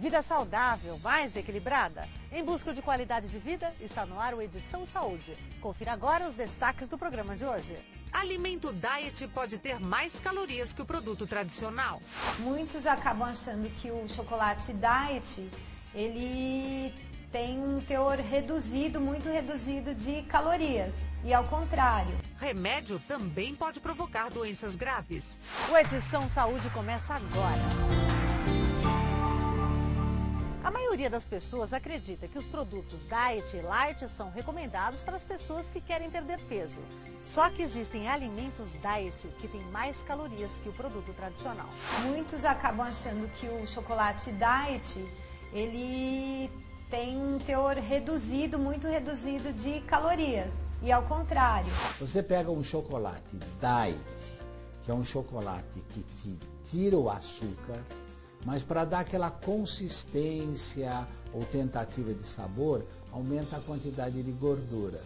Vida saudável, mais equilibrada. Em busca de qualidade de vida, está no ar o Edição Saúde. Confira agora os destaques do programa de hoje. Alimento diet pode ter mais calorias que o produto tradicional. Muitos acabam achando que o chocolate diet, ele tem um teor reduzido, muito reduzido de calorias. E ao contrário. Remédio também pode provocar doenças graves. O Edição Saúde começa agora. A maioria das pessoas acredita que os produtos diet e light são recomendados para as pessoas que querem perder peso. Só que existem alimentos diet que têm mais calorias que o produto tradicional. Muitos acabam achando que o chocolate diet, ele tem um teor reduzido, muito reduzido de calorias. E ao contrário. Você pega um chocolate diet, que é um chocolate que te tira o açúcar, mas para dar aquela consistência ou tentativa de sabor, aumenta a quantidade de gordura.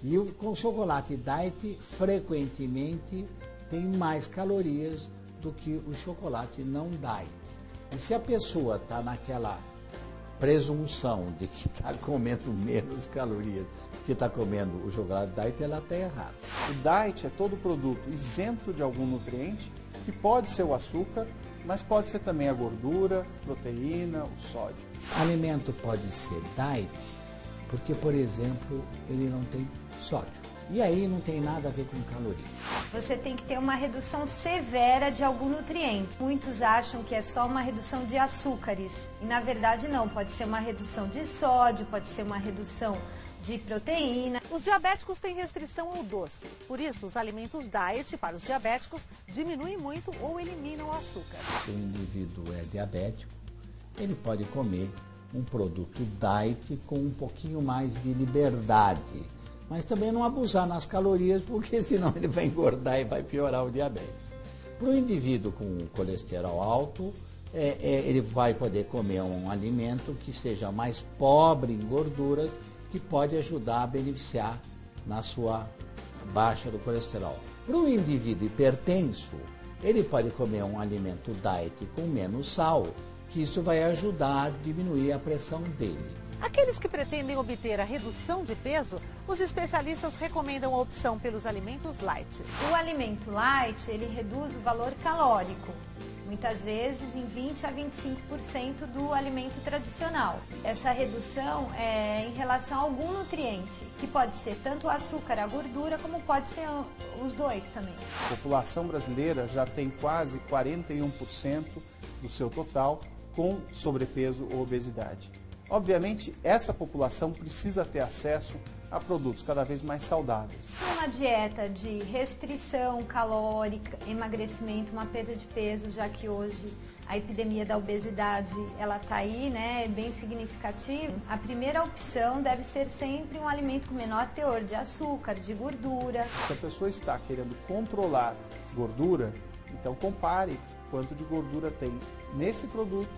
E com chocolate diet, frequentemente, tem mais calorias do que o chocolate não diet. E se a pessoa está naquela presunção de que está comendo menos calorias que está comendo o chocolate diet, ela está errada. O diet é todo produto isento de algum nutriente, que pode ser o açúcar, mas pode ser também a gordura, proteína, o sódio. O alimento pode ser diet porque, por exemplo, ele não tem sódio. E aí não tem nada a ver com caloria. Você tem que ter uma redução severa de algum nutriente. Muitos acham que é só uma redução de açúcares. E na verdade não, pode ser uma redução de sódio, pode ser uma redução de proteína. Os diabéticos têm restrição ao doce. Por isso, os alimentos diet para os diabéticos diminuem muito ou eliminam o açúcar. Se o indivíduo é diabético, ele pode comer um produto diet com um pouquinho mais de liberdade. Mas também não abusar nas calorias, porque senão ele vai engordar e vai piorar o diabetes. Para o indivíduo com colesterol alto, ele vai poder comer um alimento que seja mais pobre em gorduras, que pode ajudar a beneficiar na sua baixa do colesterol. Para o indivíduo hipertenso, ele pode comer um alimento diet com menos sal, que isso vai ajudar a diminuir a pressão dele. Aqueles que pretendem obter a redução de peso, os especialistas recomendam a opção pelos alimentos light. O alimento light, ele reduz o valor calórico, muitas vezes em 20 a 25% do alimento tradicional. Essa redução é em relação a algum nutriente, que pode ser tanto o açúcar, a gordura, como pode ser os dois também. A população brasileira já tem quase 41% do seu total com sobrepeso ou obesidade. Obviamente, essa população precisa ter acesso a produtos cada vez mais saudáveis. Uma dieta de restrição calórica, emagrecimento, uma perda de peso, já que hoje a epidemia da obesidade ela está aí, né, é bem significativa. A primeira opção deve ser sempre um alimento com menor teor de açúcar, de gordura. Se a pessoa está querendo controlar gordura, então compare quanto de gordura tem nesse produto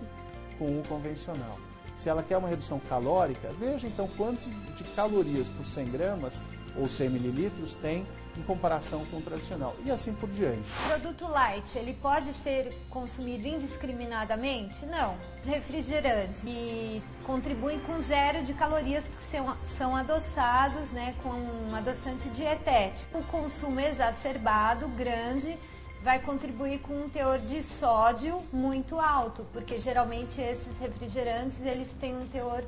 com o convencional. Se ela quer uma redução calórica, veja então quanto de calorias por 100 gramas ou 100 mililitros tem em comparação com o tradicional e assim por diante. O produto light, ele pode ser consumido indiscriminadamente? Não. Os refrigerantes que contribuem com 0 de calorias porque são adoçados, né, com um adoçante dietético. O consumo exacerbado, grande, vai contribuir com um teor de sódio muito alto, porque geralmente esses refrigerantes eles têm um teor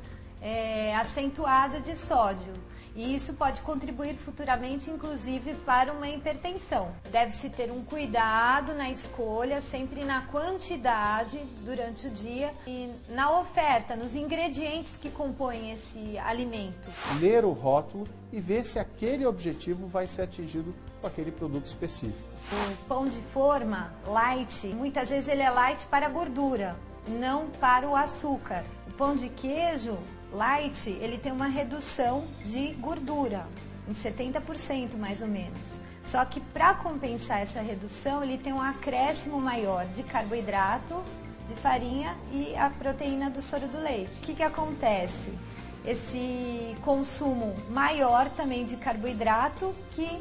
acentuado de sódio. E isso pode contribuir futuramente, inclusive, para uma hipertensão. Deve-se ter um cuidado na escolha, sempre na quantidade durante o dia e na oferta, nos ingredientes que compõem esse alimento. Ler o rótulo e ver se aquele objetivo vai ser atingido com aquele produto específico. O pão de forma light, muitas vezes ele é light para a gordura, não para o açúcar. O pão de queijo light, ele tem uma redução de gordura, em 70% mais ou menos. Só que para compensar essa redução, ele tem um acréscimo maior de carboidrato, de farinha e a proteína do soro do leite. O que acontece? Esse consumo maior também de carboidrato que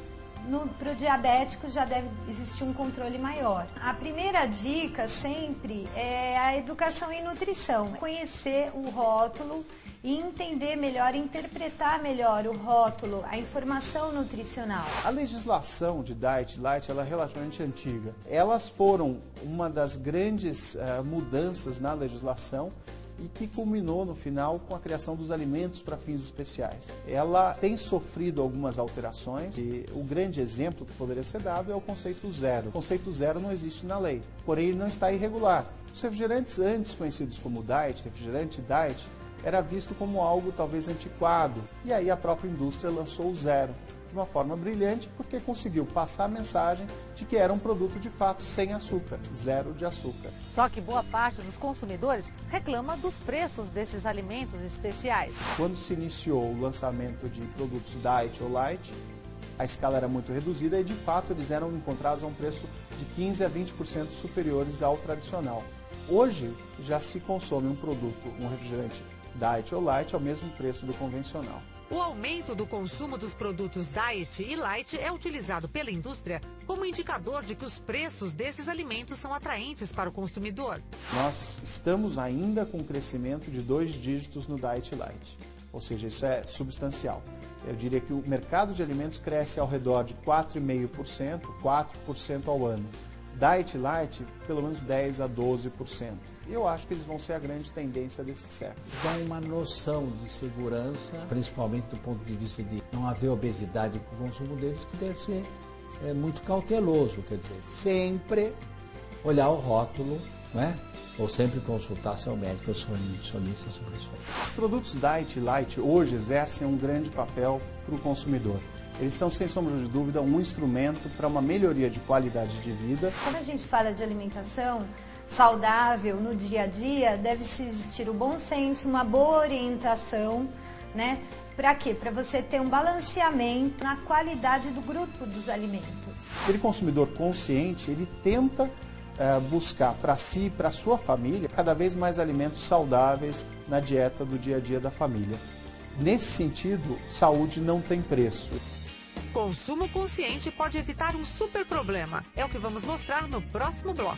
Para o diabético já deve existir um controle maior. A primeira dica sempre é a educação em nutrição. Conhecer o rótulo e entender melhor, interpretar melhor o rótulo, a informação nutricional. A legislação de Diet Light ela é relativamente antiga. Elas foram uma das grandes mudanças na legislação e que culminou no final com a criação dos alimentos para fins especiais. Ela tem sofrido algumas alterações e o grande exemplo que poderia ser dado é o conceito zero. O conceito zero não existe na lei, porém ele não está irregular. Os refrigerantes antes conhecidos como diet, refrigerante diet, era visto como algo talvez antiquado e aí a própria indústria lançou o zero de uma forma brilhante porque conseguiu passar a mensagem de que era um produto de fato sem açúcar, zero de açúcar. Só que boa parte dos consumidores reclama dos preços desses alimentos especiais. Quando se iniciou o lançamento de produtos diet ou light, a escala era muito reduzida e de fato eles eram encontrados a um preço de 15 a 20% superiores ao tradicional. Hoje já se consome um produto, um refrigerante diet ou light ao mesmo preço do convencional. O aumento do consumo dos produtos diet e light é utilizado pela indústria como indicador de que os preços desses alimentos são atraentes para o consumidor. Nós estamos ainda com um crescimento de 2 dígitos no diet light, ou seja, isso é substancial. Eu diria que o mercado de alimentos cresce ao redor de 4,5%, 4% ao ano. Diet Light, pelo menos 10% a 12%. Eu acho que eles vão ser a grande tendência desse século. Dá uma noção de segurança, principalmente do ponto de vista de não haver obesidade com o consumo deles, que deve ser muito cauteloso, quer dizer, sempre olhar o rótulo, né? Ou sempre consultar seu médico ou seu nutricionista sobre isso. Os produtos Diet Light hoje exercem um grande papel para o consumidor. Eles são, sem sombra de dúvida, um instrumento para uma melhoria de qualidade de vida. Quando a gente fala de alimentação saudável no dia a dia, deve-se existir o bom senso, uma boa orientação, né? Para quê? Para você ter um balanceamento na qualidade do grupo dos alimentos. Aquele consumidor consciente, ele tenta buscar para si e para a sua família cada vez mais alimentos saudáveis na dieta do dia a dia da família. Nesse sentido, saúde não tem preço. Consumo consciente pode evitar um super problema. É o que vamos mostrar no próximo bloco.